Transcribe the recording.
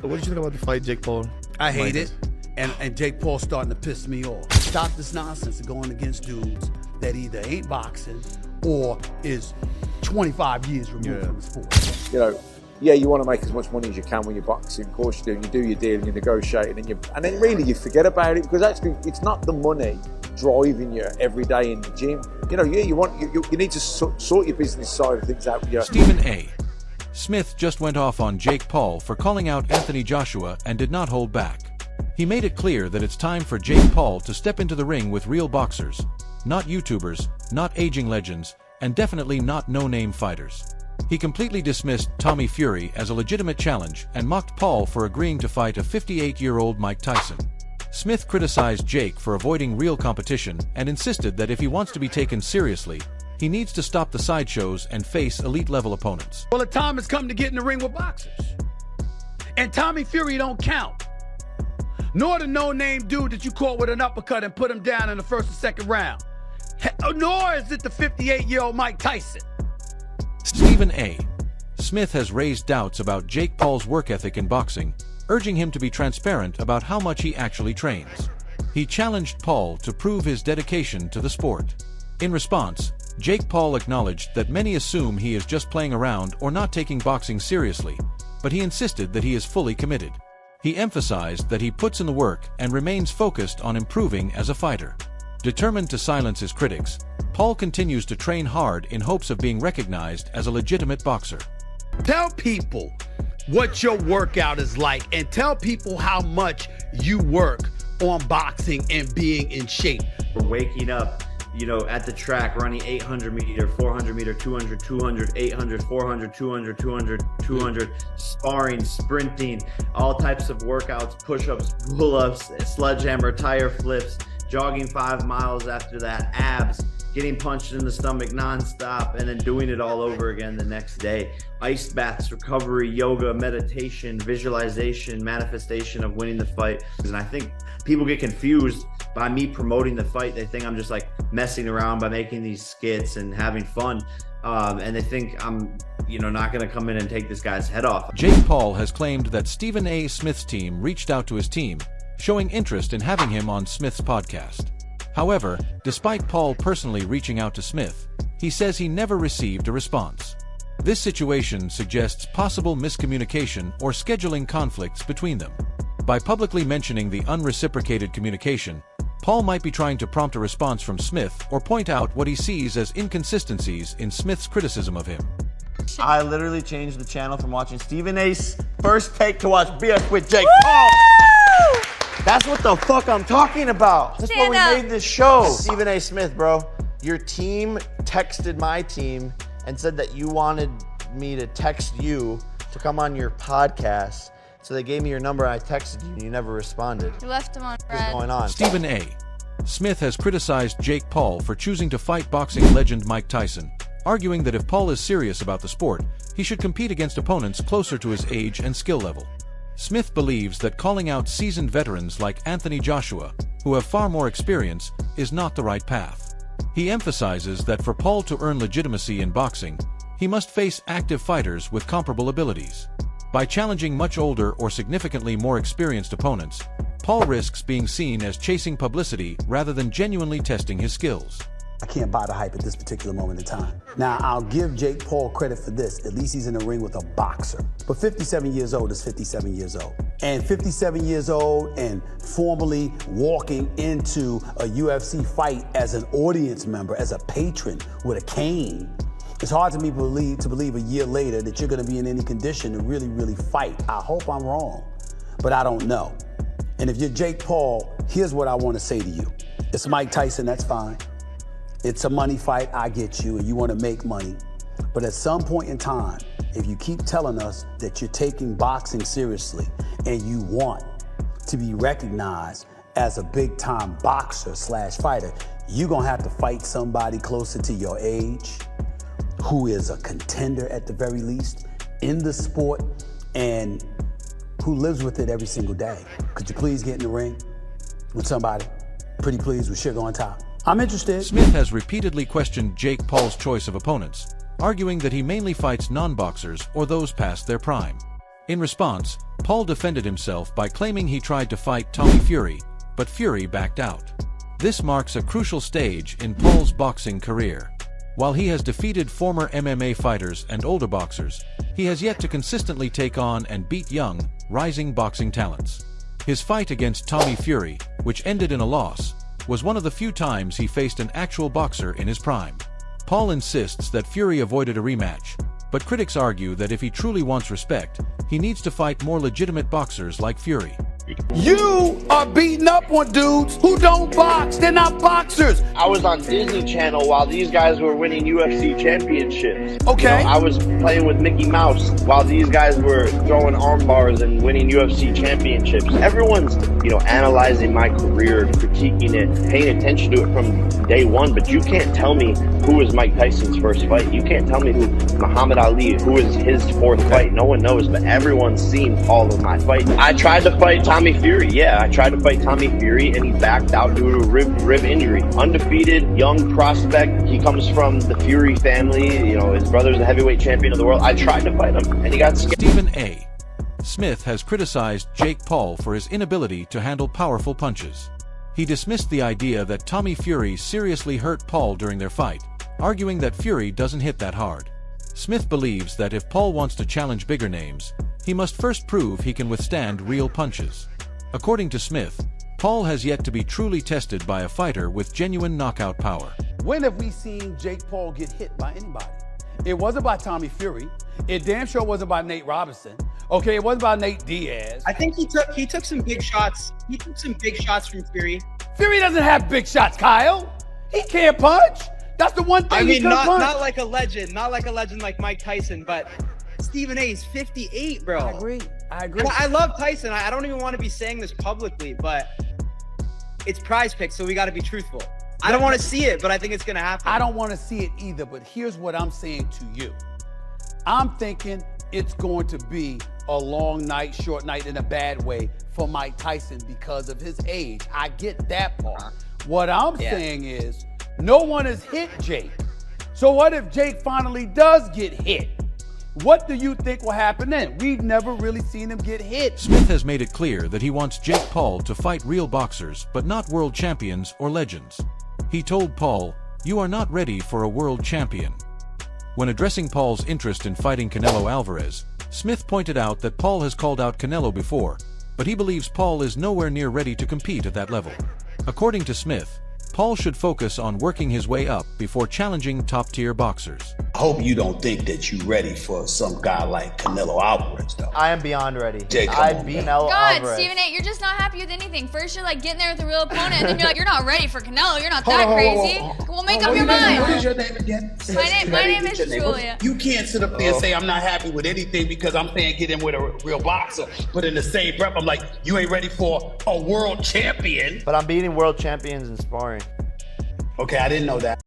What did you think about the fight, Jake Paul? I hate it. And Jake Paul's starting to piss me off. Stop this nonsense of going against dudes that either ain't boxing or is 25 years removed from the sport. You know, yeah, you want to make as much money as you can when you're boxing. Of course you do. And you do your deal and you negotiate, and then really you forget about it, because actually it's not the money driving you every day in the gym. You know, yeah, you need to sort your business side of things out with you. Stephen A. Smith just went off on Jake Paul for calling out Anthony Joshua and did not hold back. He made it clear that it's time for Jake Paul to step into the ring with real boxers, not YouTubers, not aging legends, and definitely not no-name fighters. He completely dismissed Tommy Fury as a legitimate challenge and mocked Paul for agreeing to fight a 58-year-old Mike Tyson. Smith criticized Jake for avoiding real competition and insisted that if he wants to be taken seriously, he needs to stop the sideshows and face elite-level opponents. Well, the time has come to get in the ring with boxers. And Tommy Fury don't count. Nor the no-name dude that you caught with an uppercut and put him down in the first or second round. Nor is it the 58-year-old Mike Tyson. Stephen A. Smith has raised doubts about Jake Paul's work ethic in boxing, urging him to be transparent about how much he actually trains. He challenged Paul to prove his dedication to the sport. In response, Jake Paul acknowledged that many assume he is just playing around or not taking boxing seriously, but he insisted that he is fully committed. He emphasized that he puts in the work and remains focused on improving as a fighter. Determined to silence his critics, Paul continues to train hard in hopes of being recognized as a legitimate boxer. Tell people what your workout is like, and tell people how much you work on boxing and being in shape. We're waking up, you know, at the track, running 800 meter, 400 meter, 200, 200, 800, 400, 200, 200, 200, sparring, sprinting, all types of workouts, push-ups, pull-ups, sledgehammer, tire flips, jogging 5 miles after that, abs, getting punched in the stomach nonstop, and then doing it all over again the next day. Ice baths, recovery, yoga, meditation, visualization, manifestation of winning the fight. And I think people get confused by me promoting the fight. They think I'm just like messing around by making these skits and having fun. And they think I'm, not going to come in and take this guy's head off. Jake Paul has claimed that Stephen A. Smith's team reached out to his team, showing interest in having him on Smith's podcast. However, despite Paul personally reaching out to Smith, he says he never received a response. This situation suggests possible miscommunication or scheduling conflicts between them. By publicly mentioning the unreciprocated communication, Paul might be trying to prompt a response from Smith or point out what he sees as inconsistencies in Smith's criticism of him. I literally changed the channel from watching Stephen A's First Take to watch BS with Jake Paul. That's what the fuck I'm talking about. That's why we made this show. Stephen A. Smith, bro, your team texted my team and said that you wanted me to text you to come on your podcast. So they gave me your number and I texted you and you never responded. You left him on red. What's going on? Stephen A. Smith has criticized Jake Paul for choosing to fight boxing legend Mike Tyson, arguing that if Paul is serious about the sport, he should compete against opponents closer to his age and skill level. Smith believes that calling out seasoned veterans like Anthony Joshua, who have far more experience, is not the right path. He emphasizes that for Paul to earn legitimacy in boxing, he must face active fighters with comparable abilities. By challenging much older or significantly more experienced opponents, Paul risks being seen as chasing publicity rather than genuinely testing his skills. I can't buy the hype at this particular moment in time. Now, I'll give Jake Paul credit for this. At least he's in the ring with a boxer. But 57 years old is 57 years old. And 57 years old and formally walking into a UFC fight as an audience member, as a patron with a cane. It's hard to me to believe a year later that you're gonna be in any condition to really, really fight. I hope I'm wrong, but I don't know. And if you're Jake Paul, here's what I wanna say to you. It's Mike Tyson, that's fine. It's a money fight, I get you, and you want to make money. But at some point in time, if you keep telling us that you're taking boxing seriously and you want to be recognized as a big-time boxer / fighter, you're going to have to fight somebody closer to your age, who is a contender at the very least in the sport and who lives with it every single day. Could you please get in the ring with somebody? Pretty please with sugar on top. I'm interested. Smith has repeatedly questioned Jake Paul's choice of opponents, arguing that he mainly fights non-boxers or those past their prime. In response, Paul defended himself by claiming he tried to fight Tommy Fury, but Fury backed out. This marks a crucial stage in Paul's boxing career. While he has defeated former MMA fighters and older boxers, he has yet to consistently take on and beat young, rising boxing talents. His fight against Tommy Fury, which ended in a loss, was one of the few times he faced an actual boxer in his prime. Paul insists that Fury avoided a rematch, but critics argue that if he truly wants respect, he needs to fight more legitimate boxers like Fury. You are beating up on dudes who don't box. They're not boxers. I was on Disney Channel while these guys were winning UFC championships. Okay. You know, I was playing with Mickey Mouse while these guys were throwing arm bars and winning UFC championships. Everyone's, analyzing my career, critiquing it, paying attention to it from day one, but you can't tell me who was Mike Tyson's first fight. You can't tell me who Muhammad Ali, who was his fourth fight. No one knows, but everyone's seen all of my fights. I tried to fight Tommy Fury. Yeah, I tried to fight Tommy Fury and he backed out due to a rib injury. Undefeated, young prospect. He comes from the Fury family. His brother's the heavyweight champion of the world. I tried to fight him and he got scared. Stephen A. Smith has criticized Jake Paul for his inability to handle powerful punches. He dismissed the idea that Tommy Fury seriously hurt Paul during their fight, arguing that Fury doesn't hit that hard. Smith believes that if Paul wants to challenge bigger names, he must first prove he can withstand real punches. According to Smith, Paul has yet to be truly tested by a fighter with genuine knockout power. When have we seen Jake Paul get hit by anybody? It wasn't by Tommy Fury. It damn sure wasn't by Nate Robinson. Okay, it wasn't by Nate Diaz. I think he took some big shots. He took some big shots from Fury. Fury doesn't have big shots, Kyle. He can't punch. That's the one thing I he mean, can punch. not like a legend like Mike Tyson, but Stephen A is 58, bro. I agree. And I love Tyson. I don't even want to be saying this publicly, but it's Prize Picks, so we got to be truthful. I don't want to see it, but I think it's going to happen. I don't want to see it either, but here's what I'm saying to you. I'm thinking it's going to be a long night, short night in a bad way for Mike Tyson because of his age. I get that part. What I'm saying is no one has hit Jake. So what if Jake finally does get hit? What do you think will happen then? We've never really seen him get hit. Smith has made it clear that he wants Jake Paul to fight real boxers, but not world champions or legends. He told Paul, "You are not ready for a world champion." When addressing Paul's interest in fighting Canelo Alvarez, Smith pointed out that Paul has called out Canelo before, but he believes Paul is nowhere near ready to compete at that level. According to Smith, Paul should focus on working his way up before challenging top-tier boxers. I hope you don't think that you're ready for some guy like Canelo Alvarez, though. I am beyond ready. Jay, come I on, beat man. Canelo God, Alvarez. Stephen A., you're just not happy with anything. First, you're like getting there with a real opponent, and then you're like, you're not ready for Canelo. You're not that crazy. Well, make up your mind. What is your name again? My name is Julia. You can't sit up there and say I'm not happy with anything because I'm saying get in with a real boxer. But in the same breath, I'm like, you ain't ready for a world champion. But I'm beating world champions in sparring. Okay, I didn't know that.